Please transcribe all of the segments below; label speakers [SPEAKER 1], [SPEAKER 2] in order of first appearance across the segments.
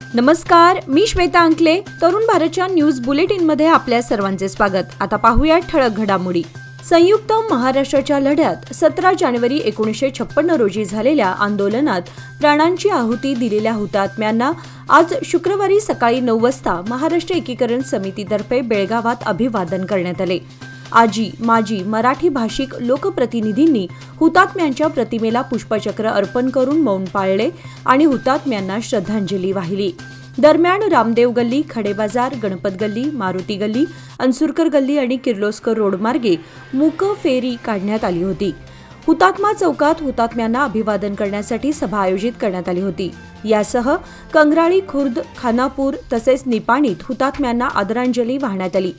[SPEAKER 1] नमस्कार, मी श्वेता अंकले. तरुण भारतच्या न्यूज बुलेटिनमध्ये आपल्या सर्वांचे स्वागत. आता पाहूया ठळक घडामोडी. संयुक्त महाराष्ट्राच्या लढ्यात 17 जानेवारी 1956 रोजी झालेल्या आंदोलनात प्राणांची आहुती दिलेल्या हुतात्म्यांना आज शुक्रवारी सकाळी 9 वाजता महाराष्ट्र एकीकरण समितीतर्फे बेळगावात अभिवादन करण्यात आले. आजी माजी मराठी भाषिक लोकप्रतिनिधींनी हुतात्म्यांच्या प्रतिमेला पुष्पचक्र अर्पण करून मौन पाळले आणि हुतात्म्यांना श्रद्धांजली वाहिली. दरम्यान रामदेव गल्ली, खडेबाजार, गणपत गल्ली, मारुती गल्ली, अन्सुरकर गल्ली आणि किर्लोस्कर रोड मार्गे मूक फेरी काढण्यात आली होती. हुतात्मा चौकात हुतात्म्यांना अभिवादन करण्यासाठी सभा आयोजित करण्यात आली होती. यासह कंग्राळी, खुर्द, खानापूर तसेच निपाणीत हुतात्म्यांना आदरांजली वाहण्यात आली.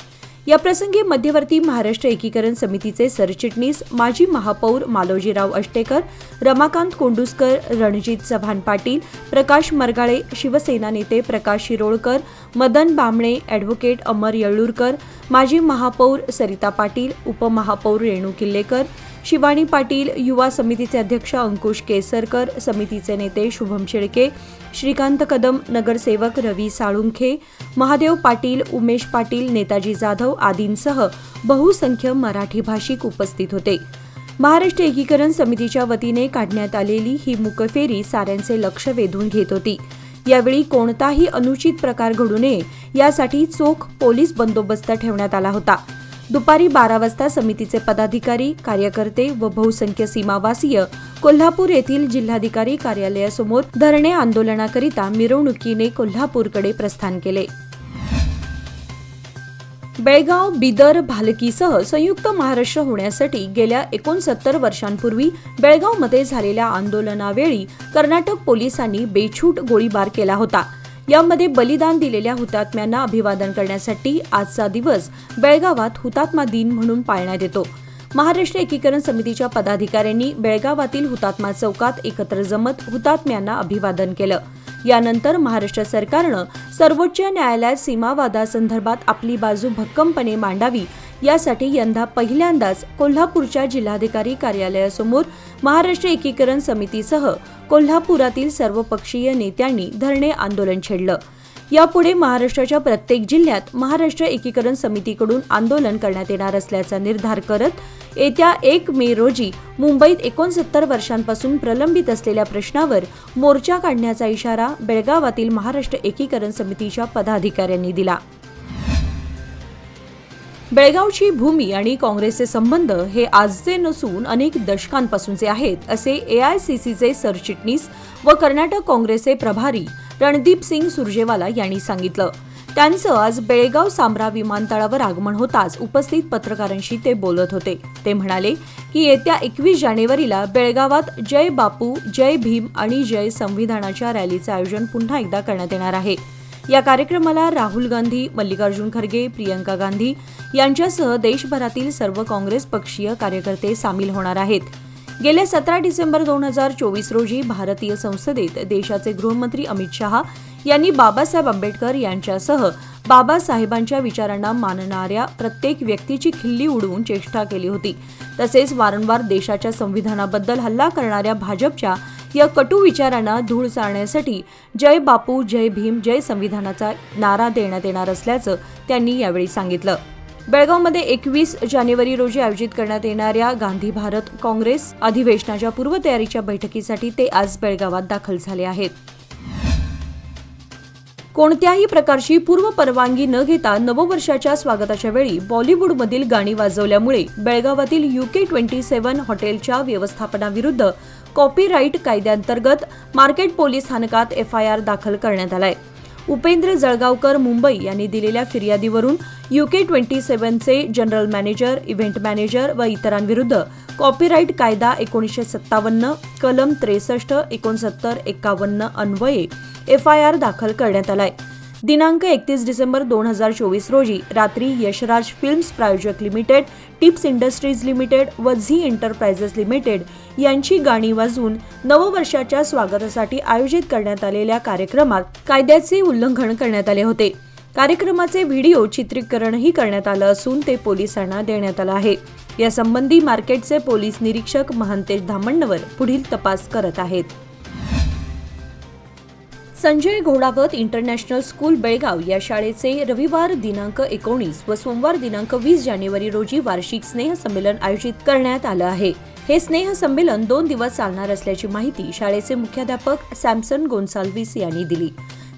[SPEAKER 1] याप्रसंगी मध्यवर्ती महाराष्ट्र एकीकरण समितीचे सरचिटणीस माजी महापौर मालोजीराव अष्टेकर, रमाकांत कोंडुस्कर, रणजित चव्हाण पाटील, प्रकाश मरगाळे, शिवसेना नेते प्रकाश शिरोळकर, मदन बामणे, ॲडव्होकेट अमर येळ्ळूरकर, माजी महापौर सरिता पाटील, उपमहापौर रेणू किल्लेकर, शिवानी पाटील, युवा समितीचे अध्यक्ष अंकुश केसरकर, समितीचे नेते शुभम शेळके, श्रीकांत कदम, नगरसेवक रवी साळुंखे, महादेव पाटील, उमेश पाटील, नेताजी जाधव आदींसह बहुसंख्य मराठी भाषिक उपस्थित होते. महाराष्ट्र एकीकरण समितीच्या वतीने काढण्यात आलेली ही मूकफेरी साऱ्यांचे लक्ष वेधून घेत होती. यावेळी कोणताही अनुचित प्रकार घडू नये यासाठी चोख पोलीस बंदोबस्त ठेवण्यात आला होता. दुपारी 12 वाजता समितीचे पदाधिकारी, कार्यकर्ते व बहुसंख्य सीमावासीय कोल्हापूर येथील जिल्हाधिकारी कार्यालयासमोर धरणे आंदोलनाकरिता मिरवणुकीने कोल्हापूरकडे प्रस्थान केले. बेळगाव, बिदर, भालकीसह संयुक्त महाराष्ट्र होण्यासाठी गेल्या 69 वर्षांपूर्वी बेळगावमध्ये झालेल्या आंदोलनावेळी कर्नाटक पोलिसांनी बेछूट गोळीबार केला होता. यामध्ये बलिदान दिलेल्या हुतात्म्यांना अभिवादन करण्यासाठी आजचा दिवस बेळगावात हुतात्मा दिन म्हणून पाळण्यात येतो. महाराष्ट्र एकीकरण समितीच्या पदाधिकाऱ्यांनी बेळगावातील हुतात्मा चौकात एकत्र जमत हुतात्म्यांना अभिवादन केलं. यानंतर महाराष्ट्र सरकारनं सर्वोच्च न्यायालयात सीमावादासंदर्भात आपली बाजू भक्कमपणे मांडावी यासाठी यंदा पहिल्यांदाच कोल्हापूरच्या जिल्हाधिकारी कार्यालयासमोर महाराष्ट्र एकीकरण समितीसह कोल्हापुरातील सर्वपक्षीय नेत्यांनी धरणे आंदोलन छेडलं. यापुढे महाराष्ट्राच्या प्रत्येक जिल्ह्यात महाराष्ट्र एकीकरण समितीकडून आंदोलन करण्यात येणार असल्याचा निर्धार करत येत्या 1 मे रोजी मुंबईत 69 वर्षांपासून प्रलंबित असलेल्या प्रश्नावर मोर्चा काढण्याचा इशारा बेळगावातील महाराष्ट्र एकीकरण समितीच्या पदाधिकाऱ्यांनी दिला. बेळगावची भूमी आणि काँग्रेसचे संबंध हे आजचे नसून अनेक दशकांपासूनचे आहेत, असे एआयसीसीचे सरचिटणीस व कर्नाटक काँग्रेसचे प्रभारी रणदीप सिंग सुरजेवाला यांनी सांगितलं. त्यांचं आज बेळगाव सांब्रा विमानतळावर आगमन होताच उपस्थित पत्रकारांशी ते बोलत होते. ते म्हणाले की येत्या 21 जानेवारीला बेळगावात जय बापू, जय भीम आणि जय संविधानाच्या रॅलीचं आयोजन पुन्हा एकदा करण्यात येणार आहे. या कार्यक्रमाला राहुल गांधी, मल्लिकार्जुन खरगे, प्रियंका गांधी यांच्यासह देशभरातील सर्व काँग्रेस पक्षीय कार्यकर्ते सामील होणार आहेत. गेल्या 17 डिसेंबर 2024 रोजी भारतीय संसदेत देशाचे गृहमंत्री अमित शहा यांनी बाबासाहेब आंबेडकर यांच्यासह बाबासाहेबांच्या विचारांना मानणाऱ्या प्रत्येक व्यक्तीची खिल्ली उडवून चेष्टा केली होती. तसेच वारंवार देशाच्या संविधानाबद्दल हल्ला करणाऱ्या भाजपच्या या कटू विचारांना धूळ चारण्यासाठी जय बापू, जय भीम, जय संविधानाचा नारा देण्यात येणार असल्याचं त्यांनी यावेळी सांगितलं. बेळगावमध्ये 21 जानेवारी रोजी आयोजित करण्यात येणाऱ्या गांधी भारत काँग्रेस अधिवेशनाच्या पूर्वतयारीच्या बैठकीसाठी ते आज बेळगावात दाखल झाले आहेत. कोणत्याही प्रकारची पूर्व परवानगी न घेता नववर्षाच्या स्वागताच्या वेळी बॉलिवूडमधील गाणी वाजवल्यामुळे बेळगावातील UK27 हॉटेलच्या व्यवस्थापनाविरुद्ध कॉपीराईट कायद्याअंतर्गत मार्केट पोलीस स्थानकात FIR दाखल करण्यात आलाय. उपेंद्र जळगावकर मुंबई यांनी दिलेल्या फिर्यादीवरून UK27चे जनरल मॅनेजर, इव्हेंट मॅनेजर व इतरांविरुद्ध कॉपीराईट कायदा 1957 कलम 63, 69, 51 अन्वये FIR दाखल करण्यात आलाय. दिनांक 31 डिसेंबर 2024 रोजी रात्री यशराज फिल्म्स प्रायोजक लिमिटेड, टिप्स इंडस्ट्रीज लिमिटेड व झी एंटरप्राइजेस लिमिटेड यांची गाणी वाजवून नववर्षाच्या स्वागतासाठी आयोजित करण्यात आलेल्या कार्यक्रमात कायद्याचे उल्लंघन करण्यात आले होते. कार्यक्रमाचे व्हिडिओ चित्रीकरणही करण्यात आलं असून ते पोलिसांना देण्यात आलं आहे. यासंबंधी मार्केटचे पोलीस निरीक्षक महंतेश धामण्णवर पुढील तपास करत आहेत. संजय घोडावत इंटरनॅशनल स्कूल बेळगाव या शाळेचे रविवार दिनांक 19 व सोमवार दिनांक 20 जानेवारी रोजी वार्षिक स्नेहसंमेलन आयोजित करण्यात आलं आहे. हे स्नेहसंमेलन 2 दिवस चालणार असल्याची माहिती शाळेचे मुख्याध्यापक सॅमसन गोन्साल्विस यांनी दिली.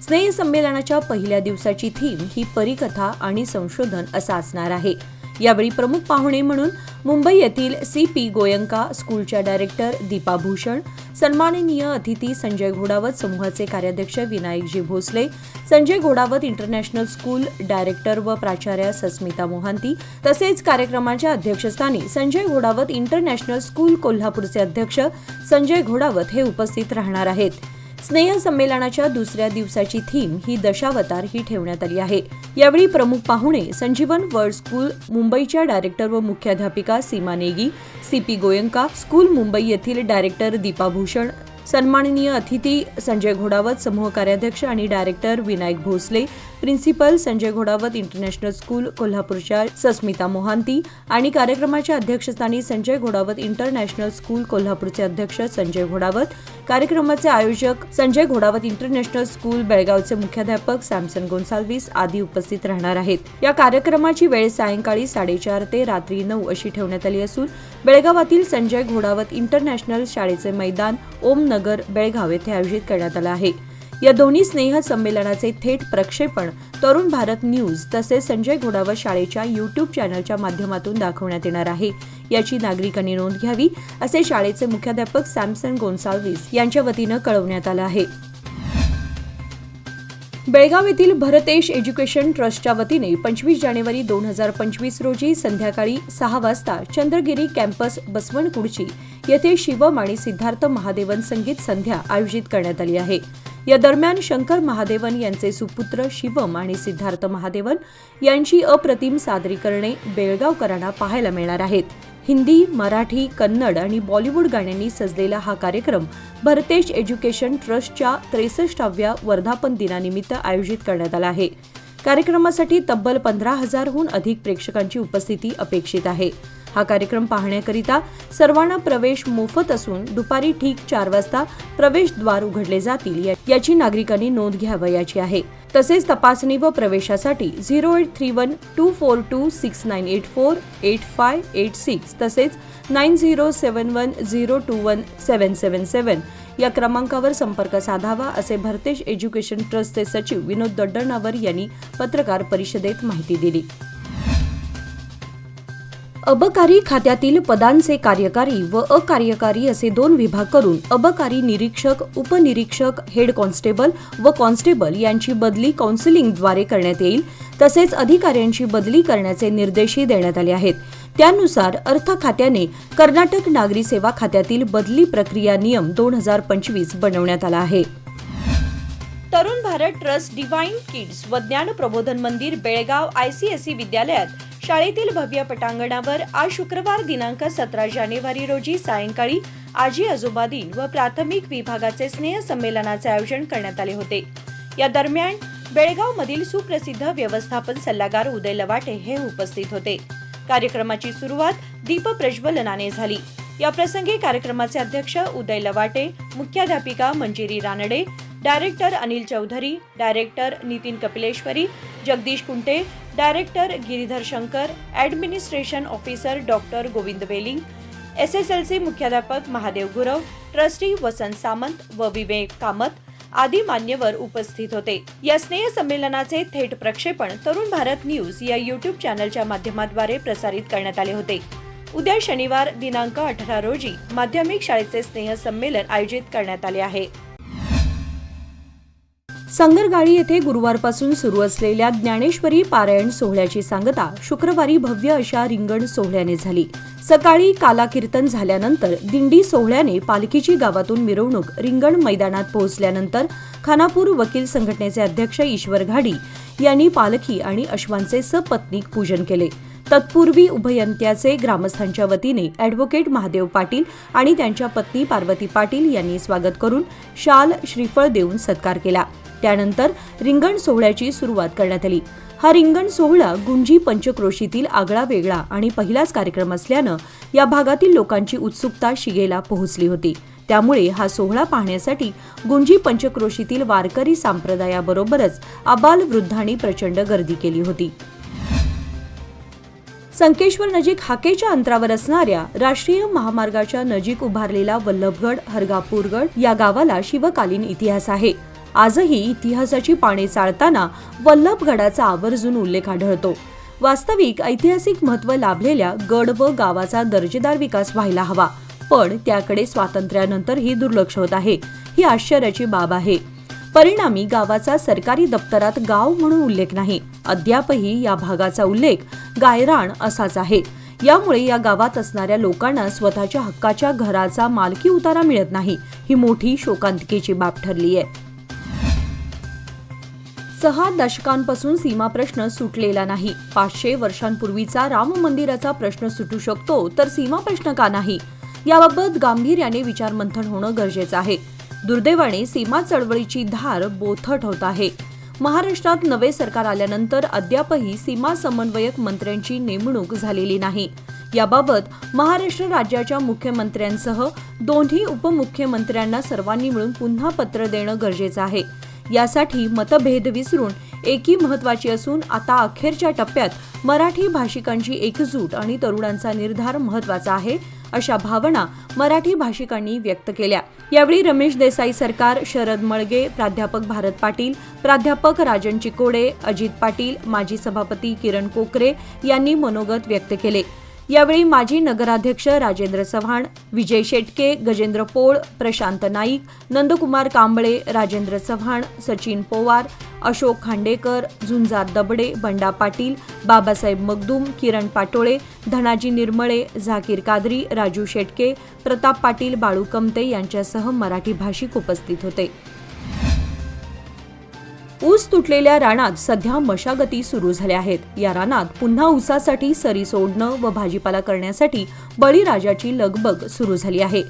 [SPEAKER 1] स्नेहसंमेलनाच्या पहिल्या दिवसाची थीम ही परिकथा आणि संशोधन असा असणार आहे. यावेळी प्रमुख पाहुणे म्हणून मुंबई येथील CP गोयंका स्कूलच्या डायरेक्टर दीपा भूषण, सन्माननीय अतिथी संजय घोडावत समूहाचे कार्याध्यक्ष Vinayakji Bhosale, Sanjay Ghodawat international school director व प्राचार्या सस्मिता मोहांती तसेच कार्यक्रमाच्या अध्यक्षस्थानी संजय घोडावत इंटरनॅशनल स्कूल कोल्हापूरचे अध्यक्ष संजय घोडावत हे उपस्थित राहणार आहेत. स्नेहसंमेलनाच्या दुसऱ्या दिवसाची थीम ही दशावतार ही ठेवण्यात आली आहे. यावेळी प्रमुख पाहुणे संजीवन वर्ल्ड स्कूल मुंबईच्या डायरेक्टर व मुख्याध्यापिका सीमा नेगी, CP गोयंका स्कूल मुंबई येथील डायरेक्टर दीपा भूषण, सन्माननीय अतिथी संजय घोडावत समूह कार्याध्यक्ष आणि director Vinayak Bhosale, principal Sanjay Ghodawat international school कोल्हापूरच्या सस्मिता मोहांती आणि कार्यक्रमाच्या अध्यक्षस्थानी संजय घोडावत इंटरनॅशनल स्कूल कोल्हापूरचे अध्यक्ष संजय घोडावत, कार्यक्रमाचे आयोजक संजय घोडावत इंटरनॅशनल स्कूल बेळगावचे मुख्याध्यापक सॅमसन गोन्साल्विस आदी उपस्थित राहणार आहेत. या कार्यक्रमाची वेळ सायंकाळी 4:30 ते रात्री 9 अशी ठेवण्यात आली असून बेळगावातील संजय घोडावत इंटरनॅशनल शाळेचे मैदान ओम नगर बेळगाव येथे आयोजित करण्यात आलं आहे. या दोन्ही स्नेह संमेलनाचे थेट प्रक्षेपण तरुण भारत न्यूज तसेच संजय घोडावत शाळेच्या YouTube चॅनलच्या माध्यमातून दाखवण्यात येणार आहे. याची नागरिकांनी नोंद घ्यावी असे शाळेचे मुख्याध्यापक सॅमसन गोन्साल्विस यांच्या वतीनं कळवण्यात आलं आहे. बेळगाव येथील भरतेश एज्युकेशन ट्रस्टच्या वतीने 25 जानेवारी 2025 रोजी संध्याकाळी 6 वाजता चंद्रगिरी कॅम्पस बसवणकुडची येथे शिवम आणि सिद्धार्थ महादेवन संगीत संध्या आयोजित करण्यात आली आहे. या दरम्यान शंकर महादेवन यांचे सुपुत्र शिवम आणि सिद्धार्थ महादेवन यांची अप्रतिम सादरीकरणे बेळगावकरांना पाहायला मिळणार आहेत. हिंदी, मराठी, कन्नड आणि बॉलिवूड गाण्यांनी सजलेला हा कार्यक्रम भरतेश एज्युकेशन ट्रस्टच्या 63व्या वर्धापन दिनानिमित्त आयोजित करण्यात आला आहे. कार्यक्रमासाठी तब्बल 15,000हून अधिक प्रेक्षकांची उपस्थिती अपेक्षित आहे. हा कार्यक्रम पाहण्याकरिता सर्वांना प्रवेश मोफत असून दुपारी ठीक 4 वाजता प्रवेशद्वार उघडले जातील याची नागरिकांनी नोंद घ्यावयाची आहे. तसेच तपासणी व प्रवेशासाठी 0831-242-6984, 8586 तसेच 9071021777 या क्रमांकावर संपर्क साधावा असे भरतेश एज्युकेशन ट्रस्टचे सचिव विनोद दड्डणावर यांनी पत्रकार परिषदेत माहिती दिली. अबकारी खात्यातील पदांचे कार्यकारी व अकार्यकारी असे 2 विभाग करून अबकारी निरीक्षक, उपनिरीक्षक, हेड कॉन्स्टेबल व कॉन्स्टेबल यांची बदली काउन्सिलिंगद्वारे करण्यात येईल. तसेच अधिकाऱ्यांची बदली करण्याचे निर्देशही देण्यात आले आहेत. त्यानुसार अर्थ खात्याने कर्नाटक नागरी सेवा खात्यातील बदली प्रक्रिया नियम 2025 बनवण्यात आला आहे. Tarun Bharat trust divine kids व ज्ञान प्रबोधन मंदिर बेळगाव ICSE विद्यालयात शाळेतील भव्य पटांगणावर आज शुक्रवार दिनांक 17 जानेवारी रोजी सायंकाळी आजी आजोबा दिन व प्राथमिक विभागाचे स्नेह संमेलनाचे आयोजन करण्यात आले होते. या दरम्यान बेळगावमधील सुप्रसिद्ध व्यवस्थापन सल्लागार उदय लवाटे हे उपस्थित होते. कार्यक्रमाची सुरुवात दीप प्रज्वलनाने झाली. या प्रसंगी कार्यक्रमाचे अध्यक्ष उदय लवाटे, मुख्याध्यापिका Manjiri Ranade, director Anil Chaudhari, director Nitin Kapileshwari, Jagdish Kunte, director Giridhar Shankar, administration officer doctor Govind Veling, SSLC मुख्याध्यापक महादेव गुरव, ट्रस्टी वसंत सामंत व विवेक कामत आदी मान्यवर उपस्थित होते. या स्नेह संमेलनाचे थेट प्रक्षेपण तरुण भारत न्यूज या YouTube चॅनलच्या माध्यमाद्वारे प्रसारित करण्यात आले होते. उद्या शनिवार दिनांक 18 रोजी माध्यमिक शाळेचे स्नेह संमेलन आयोजित करण्यात आले आहे. संगरगाळी येथे गुरुवारपासून सुरू असलेल्या ज्ञानेश्वरी पारायण सोहळ्याची सांगता शुक्रवारी भव्य अशा रिंगण सोहळ्याने झाली. सकाळी काला कीर्तन झाल्यानंतर दिंडी सोहळ्याने पालखीची गावातून मिरवणूक रिंगण मैदानात पोहोचल्यानंतर खानापूर वकील संघटनेचे अध्यक्ष ईश्वर घाडी यांनी पालखी आणि अश्वांचे सपत्नीक पूजन केले. तत्पूर्वी उभयंत्याचे ग्रामस्थांच्या वतीने ॲडव्होकेट महादेव पाटील आणि त्यांच्या पत्नी पार्वती पाटील यांनी स्वागत करून शाल, श्रीफळ देऊन सत्कार केला. त्यानंतर रिंगण सोहळ्याची सुरुवात करण्यात आली. हा रिंगण सोहळा गुंजी पंचक्रोशीतील आगळा वेगळा आणि पहिलाच कार्यक्रम असल्यानं या भागातील लोकांची उत्सुकता शिगेला पोहोचली होती. त्यामुळे हा सोहळा पाहण्यासाठी गुंजी पंचक्रोशीतील वारकरी संप्रदायाबरोबरच आबालवृद्धांनी प्रचंड गर्दी केली होती. संकेश्वर नजीक हाकेच्या अंतरावर असणाऱ्या राष्ट्रीय महामार्गाच्या नजीक उभारलेला वल्लभगड हरगापूरगड या गावाला शिवकालीन इतिहास आहे. आजही इतिहासाची पाने चाळताना वल्लभगडाचा आवर्जून उल्लेख आढळतो. वास्तविक ऐतिहासिक महत्त्व लाभलेल्या गड व गावाचा दर्जेदार विकास व्हायला हवा, पण त्याकडे स्वातंत्र्यानंतरही दुर्लक्ष होत आहे. ही आश्चर्याची बाब आहे. परिणामी गावाचा सरकारी दप्तरात गाव म्हणून उल्लेख नाही. अद्यापही या भागाचा उल्लेख गायरान असाच आहे. यामुळे या गावात असणाऱ्या लोकांना स्वतःच्या हक्काच्या घराचा मालकी उतारा मिळत नाही. ही मोठी शोकांतिकेची बाब ठरली आहे. 6 दशकांपासून सीमा प्रश्न सुटलेला नाही. 500 वर्षांपूर्वीचा राम मंदिराचा प्रश्न सुटू शकतो, तर सीमा प्रश्न का नाही? याबाबत गांभीर्याने विचारमंथन होणं गरजेचं आहे. दुर्दैवाने सीमा चळवळीची धार बोथट होत आहे. महाराष्ट्रात नवे सरकार आल्यानंतर अद्यापही सीमा समन्वयक मंत्र्यांची नेमणूक झालेली नाही. याबाबत महाराष्ट्र राज्याच्या मुख्यमंत्र्यांसह दोन्ही उपमुख्यमंत्र्यांना सर्वांनी मिळून पुन्हा पत्र देणं गरजेचं आहे. यासाठी मतभेद विसरून एकी महत्त्वाची असून आता अखेरच्या टप्प्यात मराठी भाषिकांची एकजूट आणि तरुणांचा निर्धार महत्त्वाचा आहे, अशा भावना मराठी भाषिकांनी व्यक्त केल्या. यावेळी रमेश देसाई सरकार, शरद मळगे, प्राध्यापक भारत पाटील, प्राध्यापक राजन चिकोडे, अजित पाटील, माजी सभापती किरण कोकरे यांनी मनोगत व्यक्त केले. यावेळी माजी नगराध्यक्ष राजेंद्र चव्हाण, विजय शेटके, गजेंद्र पोळ, प्रशांत नाईक, नंदकुमार कांबळे, राजेंद्र चव्हाण, सचिन पोवार, अशोक खांडेकर, झुंजार दबडे, बंडा पाटील, बाबासाहेब मगदूम, किरण पाटोळे, धनाजी निर्मळे, झाकीर कादरी, राजू शेटके, प्रताप पाटील, बाळू कमते यांच्यासह मराठी भाषिक उपस्थित होते. ऊस तुटलेल्या रानात सध्या मशागती सुरू झाल्या आहेत. या रानात पुन्हा ऊसासाठी सरी सोडणं व भाजीपाला करण्यासाठी बळीराजाची लगबग सुरू झाली आहे.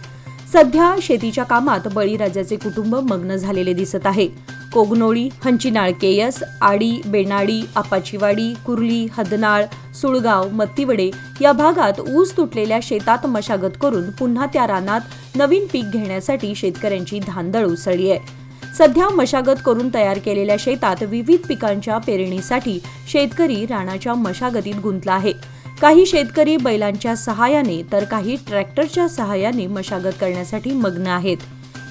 [SPEAKER 1] सध्या शेतीच्या कामात बळीराजाचे कुटुंब मग्न झालेले दिसत आहे. कोगनोळी, हंचिनाळ केयस, आडी, बेनाडी, आपाचीवाडी, कुर्ली, हदनाळ, सुळगाव, मत्तीवडे या भागात ऊस तुटलेल्या शेतात मशागत करून पुन्हा त्या रानात नवीन पीक घेण्यासाठी शेतकऱ्यांची धांदळ उसळली आहे. सध्या मशागत करून तयार केलेल्या शेतात विविध पिकांच्या पेरणीसाठी शेतकरी रानाच्या मशागतीत गुंतला आहे. काही शेतकरी बैलांच्या सहाय्याने तर काही ट्रॅक्टरच्या सहाय्याने मशागत करण्यासाठी मग्न आहेत.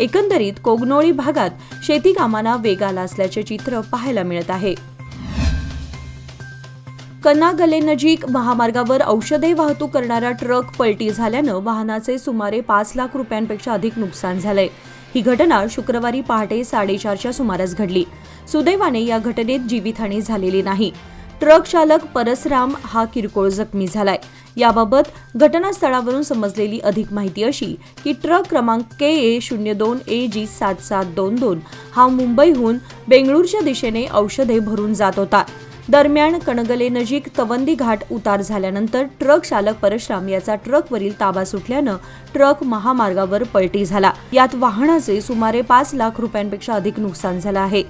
[SPEAKER 1] एकंदरीत कोगनोळी भागात शेती कामांना वेग आला असल्याचे चित्र पाहायला मिळत आहे. कन्नागलेनजीक महामार्गावर औषधे वाहतूक करणारा ट्रक पलटी झाल्यानं वाहनाचे सुमारे 5 लाख रुपयांपेक्षा अधिक नुकसान झालंय. ही घटना शुक्रवारी पहाटे 4:30च्या सुमारास घडली. सुदैवाने या घटनेत जीवितहानी झालेली नाही. ट्रक चालक परसराम हा किरकोळ जखमी झालाय. याबाबत घटनास्थळावरून समजलेली अधिक माहिती अशी की ट्रक क्रमांक KA02AG7722 हा मुंबईहून बेंगळूरच्या दिशेने औषधे भरून जात होता. दरम्यान कणगलेनजीक तवंदी घाट उतार झाल्यानंतर ट्रक चालक परशराम याचा ट्रकवरील ताबा सुटल्यानं ट्रक महामार्गावर पलटी झाला. यात वाहनाचे सुमारे 5 लाख रुपयांपेक्षा अधिक नुकसान झालं आहे.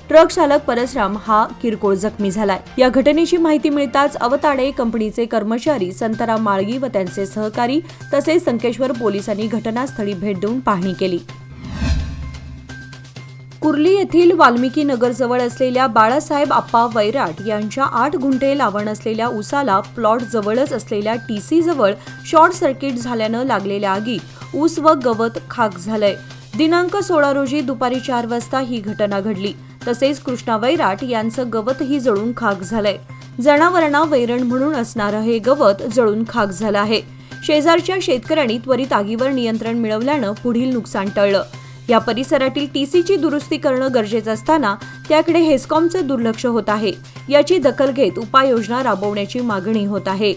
[SPEAKER 1] ट्रक चालक परशराम हा किरकोळ जखमी झालाय. या घटनेची माहिती मिळताच अवताडे कंपनीचे कर्मचारी संतराम माळगी व त्यांचे सहकारी तसेच संकेश्वर पोलिसांनी घटनास्थळी भेट देऊन पाहणी केली. कुर्ली येथील वाल्मिकी नगरजवळ असलेल्या बाळासाहेब आप्पा वैराट यांच्या 8 गुंठे लावण असलेल्या उसाला प्लॉट जवळच असलेल्या TC जवळ शॉर्ट सर्किट झाल्यानं लागलेल्या आगीत ऊस व गवत खाक झालंय. दिनांक 16 रोजी दुपारी 4 वाजता ही घटना घडली. तसेच कृष्णा वैराट यांचं गवतही जळून खाक झालंय. जनावरांना वैरण म्हणून असणारं हे गवत जळून खाक झालं आहे. शेजारच्या शेतकऱ्यांनी त्वरित आगीवर नियंत्रण मिळवल्यानं पुढील नुकसान टळलं. या परिसरातील TCची दुरुस्ती करणं गरजेचं असताना त्याकडे हेस्कॉमचं दुर्लक्ष होत आहे. याची दखल घेत उपाययोजना राबवण्याची मागणी होत आहे.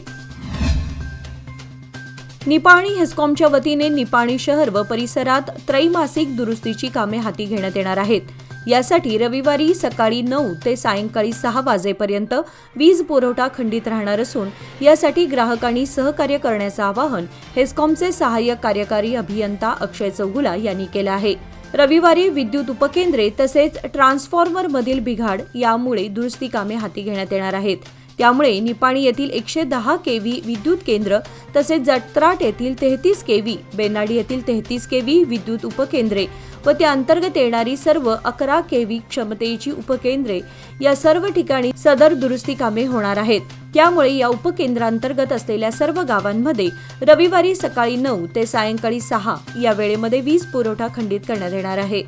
[SPEAKER 1] निपाणी हेस्कॉमच्या वतीने निपाणी शहर व परिसरात त्रैमासिक दुरुस्तीची कामे हाती घेण्यात येणार आहेत. यासाठी रविवारी सकाळी 9 ते सायंकाळी 6 वाजेपर्यंत वीज पुरवठा खंडित राहणार असून यासाठी ग्राहकांनी सहकार्य करण्याचं आवाहन हेस्कॉमचे सहाय्यक कार्यकारी अभियंता अक्षय चौगुला यांनी केलं आहे. रविवारी विद्युत उपकेंद्रे तसेच ट्रान्सफॉर्मरमधील बिघाड यामुळे दुरुस्ती कामे हाती घेण्यात येणार आहेत. त्यामुळे निपाणी येथील 110 केव्ही विद्युत केंद्र तसेच जत्राट येथील 33 केव्ही, बेनाडी येथील 33 केव्ही विद्युत उपकेंद्रे व त्या अंतर्गत येणारी सर्व 11 केव्ही क्षमतेची उपकेंद्रे या सर्व ठिकाणी सदर दुरुस्ती कामे होणार आहेत। त्यामुळे या उपकेंद्रांतर्गत असलेल्या सर्व गावांमध्ये रविवारी सकाळी 9 ते सायंकाळी 6 या वेळेमध्ये वीज पुरवठा खंडित करण्यात येणार आहे।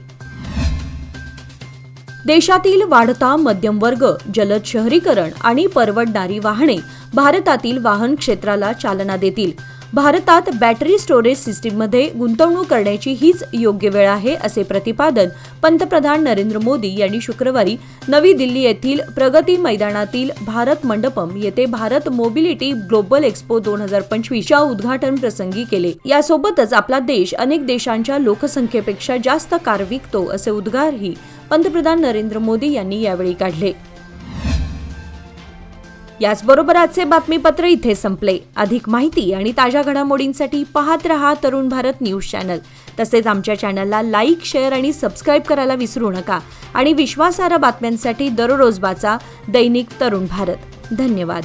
[SPEAKER 1] देशातील वाढता मध्यम वर्ग, जलद शहरीकरण आणि परवडणारी वाहने भारतातील वाहन क्षेत्राला चालना देतील। भारतात बॅटरी स्टोरेज सिस्टीममध्ये गुंतवणूक करण्याची हीच योग्य वेळ आहे, असे प्रतिपादन पंतप्रधान नरेंद्र मोदी यांनी शुक्रवारी नवी दिल्ली येथील प्रगती मैदानातील भारत मंडपम येथे भारत मोबिलिटी ग्लोबल एक्स्पो 2025 च्या उद्घाटन प्रसंगी केले। यासोबतच आपला देश अनेक देशांच्या लोकसंख्येपेक्षा जास्त कार विकतो, असे उद्गारही पंतप्रधान नरेंद्र मोदी यांनी यावेळी काढले। याचबरोबर आजचे बातमीपत्र इथे संपले। अधिक माहिती आणि ताज्या घडामोडींसाठी पाहत रहा तरुण भारत न्यूज चॅनल। तसेच आमच्या चॅनलला लाईक, शेअर आणि सबस्क्राईब करायला विसरू नका आणि विश्वासार्ह बातम्यांसाठी दररोज वाचा दैनिक तरुण भारत। धन्यवाद।